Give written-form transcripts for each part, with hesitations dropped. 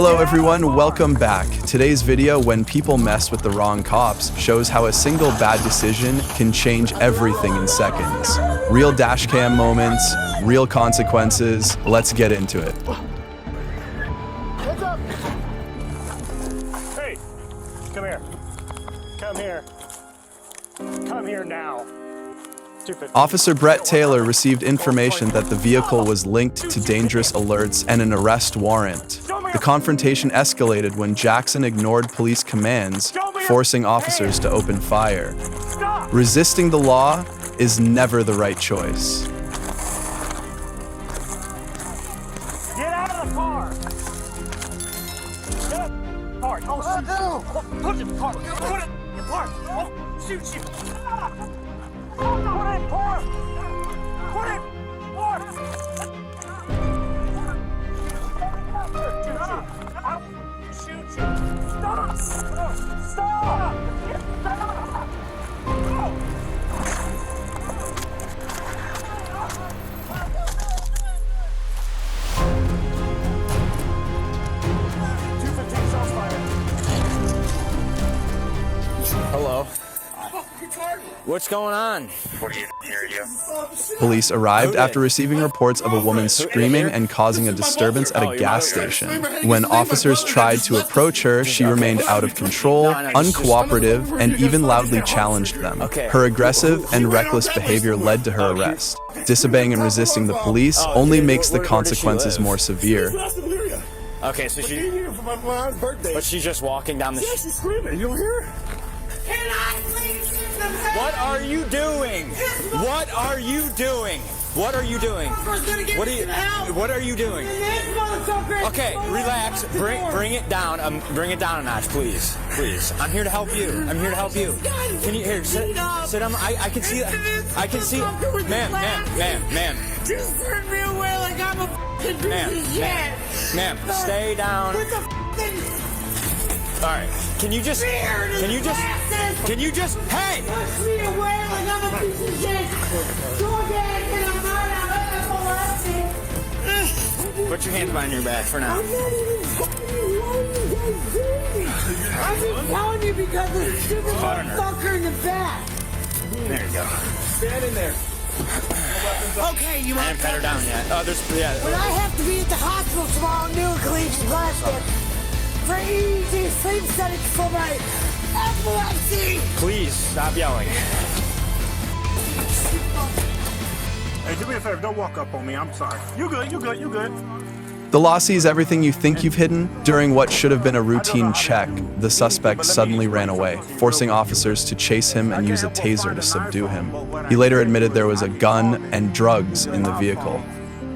Hello everyone, welcome back. Today's video, When People Mess with the Wrong Cops, shows how a single bad decision can change everything in seconds. Real dashcam moments, real consequences. Let's get into it. Hands up! Hey, come here. Come here. Come here now. Stupid. Officer Brett Taylor received information that the vehicle was linked to dangerous alerts and an arrest warrant. The confrontation escalated when Jackson ignored police commands, forcing officers to open fire. Resisting the law is never the right choice. Get out of the car! Get out of the car! Oh, shoot! Put it in the car! Put it in the car! Oh, shoot you! Put it in the car! Put it in the car! Shoot you! Stop! Stop! Stop! Hello. What's going on? Police arrived after receiving reports of a woman screaming and causing a disturbance at a gas station. When officers tried to approach her, she remained out of control, uncooperative, and even loudly challenged them. Her aggressive and reckless behavior led to her arrest. Disobeying and resisting the police only makes the consequences more severe. Okay, so but she's just walking down the street. Yeah, she's screaming. You don't hear her? Can I please use the bathroom? What are you doing? What are you doing? What are you doing? What are you doing? Okay, relax. Bring it down. Bring it down a notch, please. Please. I'm here to help you. I'm here to help you. Can you sit down? I can see. I can see. Ma'am. Just turn me away like I'm a f***ing piece of shit. Ma'am, stay down. With the f***ing All right. Can you just, hey! push me away like I'm a piece of shit. Go back and I'm not molested. Put your hands behind your back for now. I'm not even I'm just telling you because of the stupid fucker in the back. There you go. Stand in there. Okay, you I might haven't pet her down yet. Oh, But I have to be at the hospital tomorrow noon, clean plastic. For easy sleep studies for my epilepsy. Please stop yelling. Hey, do me a favor. Don't walk up on me. I'm sorry. You good. The law sees everything you think you've hidden. During what should have been a routine check, the suspect suddenly ran away, forcing officers to chase him and use a taser to subdue him. He later admitted there was a gun and drugs in the vehicle.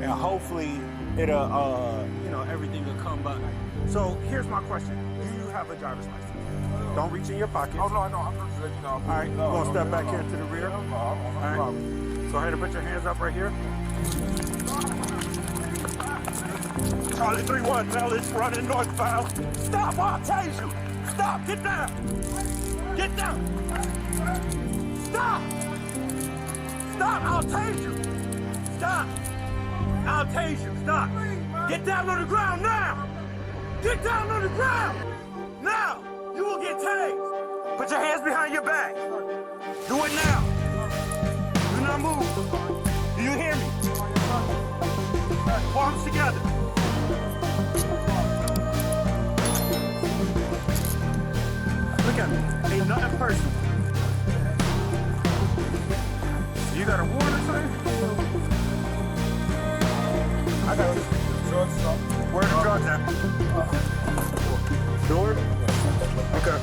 And hopefully it'll, everything will come back. So here's my question. Do you have a driver's license? Don't reach in your pocket. Oh, no, I'm just letting you know. All right, you're going to step back here to the rear? All right. Go ahead and put your hands up right here. Charlie 3-1, Mel is running northbound. Stop, I'll tase you. Stop, get down. Get down. Stop. Stop, I'll tase you. Stop. I'll tase you, stop. Get down on the ground now. Get down on the ground. Now, you will get tased. Put your hands behind your back. Do it now. Do not move. Do you hear me? Palms together. Look at me. Ain't nothing personal. You got a warrant or something? I got you. Where are the drugs at? Door? Okay.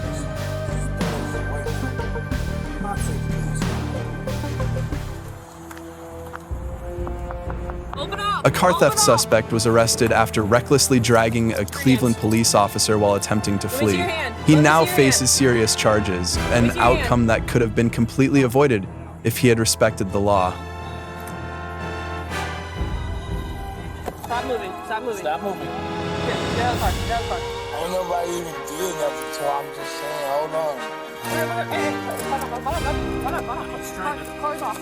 A car theft suspect was arrested after recklessly dragging a Cleveland police officer while attempting to flee. He now faces serious charges, an outcome that could have been completely avoided if he had respected the law. Stop moving. Here, get out of the car. Ain't nobody even did nothing, so I'm just saying, hold on.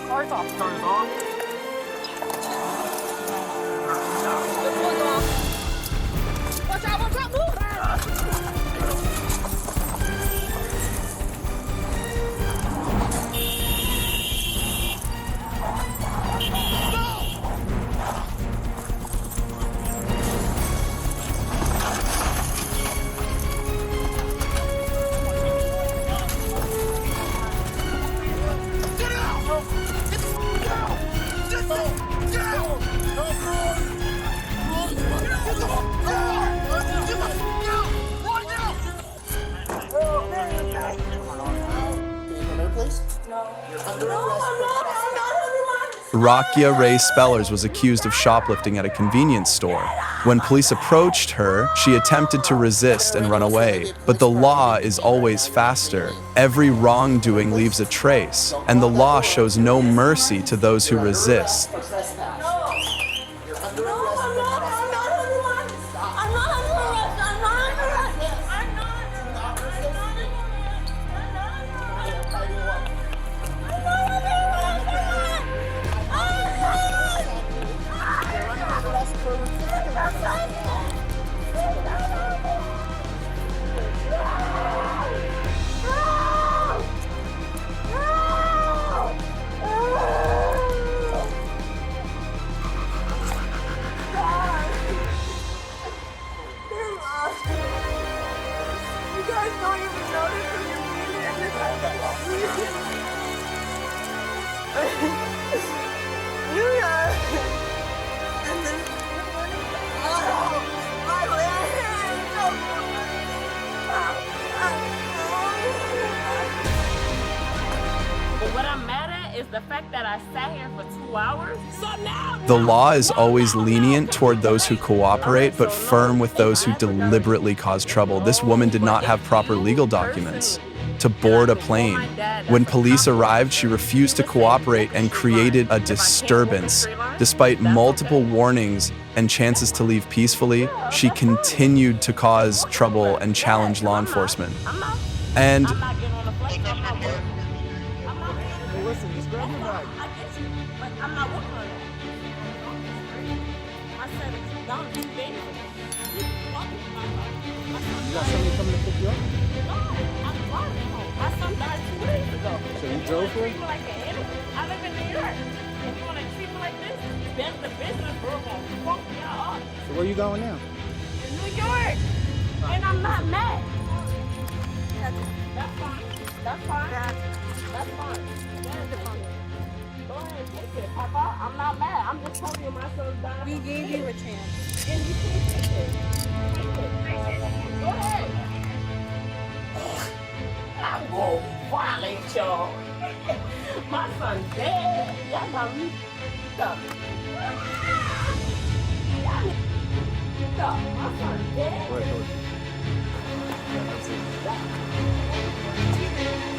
Car's off. Watch out, move! Rakia Ray Spellers was accused of shoplifting at a convenience store. When police approached her, she attempted to resist and run away. But the law is always faster. Every wrongdoing leaves a trace, and the law shows no mercy to those who resist. What I'm mad at is the fact that I sat here for 2 hours. So now The law is always lenient toward those who cooperate, but firm with those who deliberately cause trouble. This woman did not have proper legal documents to board a plane. When police arrived, she refused to cooperate and created a disturbance. Despite multiple warnings and chances to leave peacefully, she continued to cause trouble and challenge law enforcement. And I'm not getting on the plane. I'm not working. I'm not working. Listen, just grab your bag. I get you, but I'm not working on it. I said it's done. It's big. You got somebody coming to pick you up? No, I'm driving home. My son died 2 days ago. So you drove for Treat it? me like an idiot. I live in New York. If you want to treat me like this, then the business world won't fuck me up. So where you going now? In New York. And I'm not mad. That's fine. That's fine. That's fine. Go ahead, take it, Papa. I'm not mad. I'm just telling you my son's dying. We gave you a chance. And you can take it. Take it. Go ahead. I won't violate y'all. My son's dead. Y'all got me stuck. My son's dead.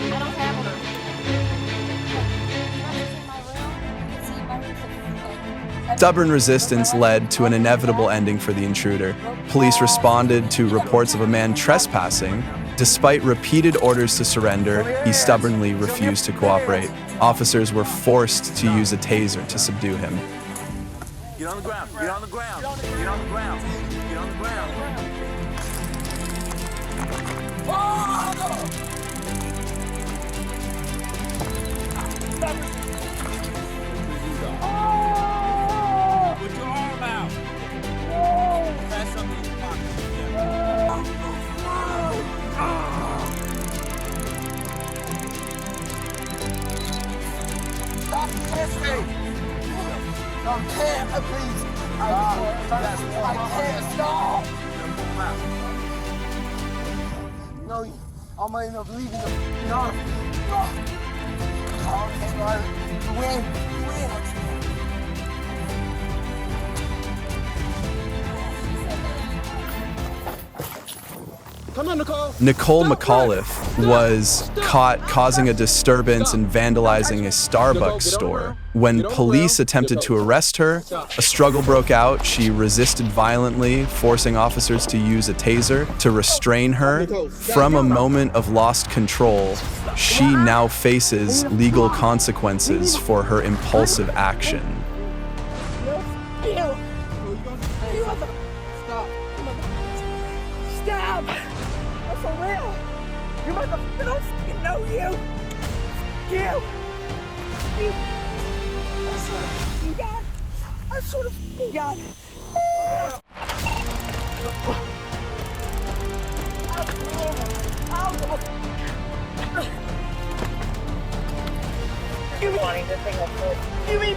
I don't have one. stubborn resistance led to an inevitable ending for the intruder. Police responded to reports of a man trespassing. Despite repeated orders to surrender, he stubbornly refused to cooperate. Officers were forced to use a taser to subdue him. Get on the ground. Get on the ground. Get on the ground. Get on the ground. Put your arm out. Pass something in your pocket. Stop this thing. I can't, please. I can't stop. No, I might end up leaving them. No. Okay, right. You win. You win. Come on, Nicole. Nicole McAuliffe was caught causing a disturbance and vandalizing a Starbucks store. When police attempted to arrest her, a struggle broke out. She resisted violently, forcing officers to use a taser to restrain her. From a moment of lost control, she now faces legal consequences for her impulsive action. Stop! That's for real! You motherfucker, I don't fucking know you! You! I swear to fucking God! I swear to fucking God! Give me! Give me!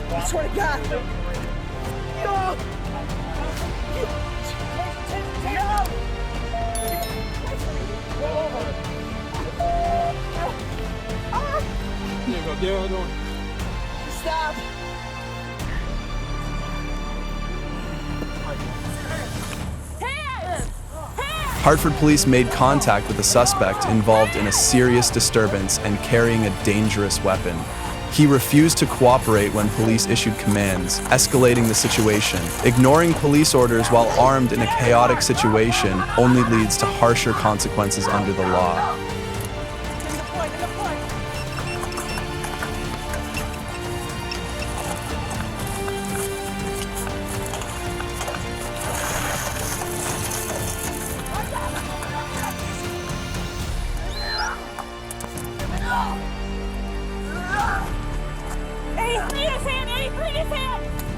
I swear to God! No! No! y'all doing? Stop. Hartford police made contact with a suspect involved in a serious disturbance and carrying a dangerous weapon. He refused to cooperate when police issued commands, escalating the situation. Ignoring police orders while armed in a chaotic situation only leads to harsher consequences under the law.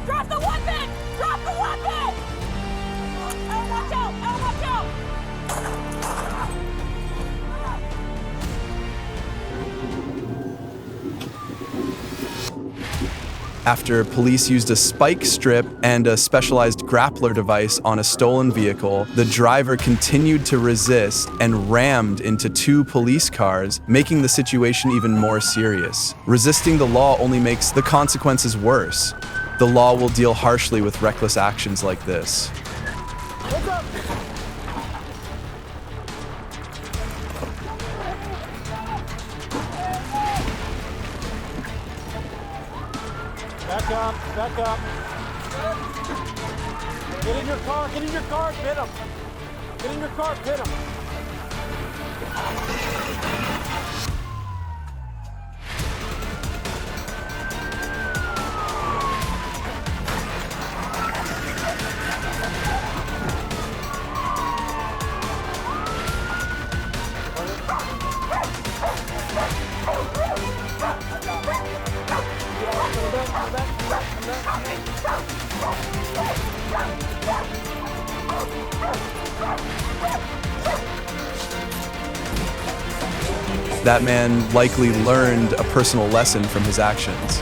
Drop the weapon! Drop the weapon! Oh, watch out! Oh, watch out! After police used a spike strip and a specialized grappler device on a stolen vehicle, the driver continued to resist and rammed into 2 police cars, making the situation even more serious. Resisting the law only makes the consequences worse. The law will deal harshly with reckless actions like this. Back up. Get in your car, hit him. Get in your car, hit him. That man likely learned a personal lesson from his actions.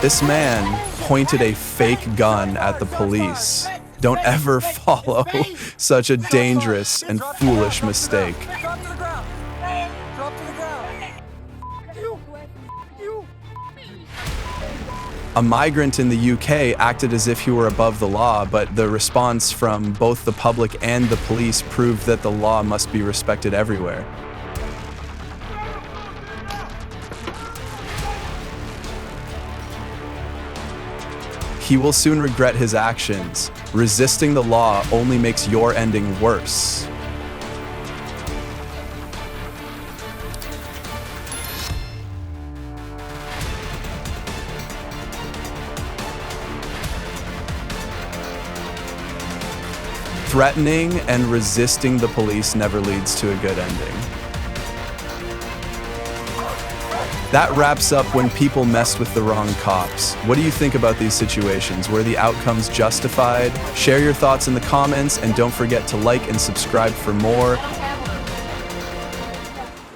This man pointed a fake gun at the police. Don't ever follow such a dangerous and foolish mistake. Drop to the ground. Drop to the ground. A migrant in the UK acted as if he were above the law, but the response from both the public and the police proved that the law must be respected everywhere. He will soon regret his actions. Resisting the law only makes your ending worse. Threatening and resisting the police never leads to a good ending. That wraps up when people messed with the wrong cops. What do you think about these situations? Were the outcomes justified? Share your thoughts in the comments and don't forget to like and subscribe for more.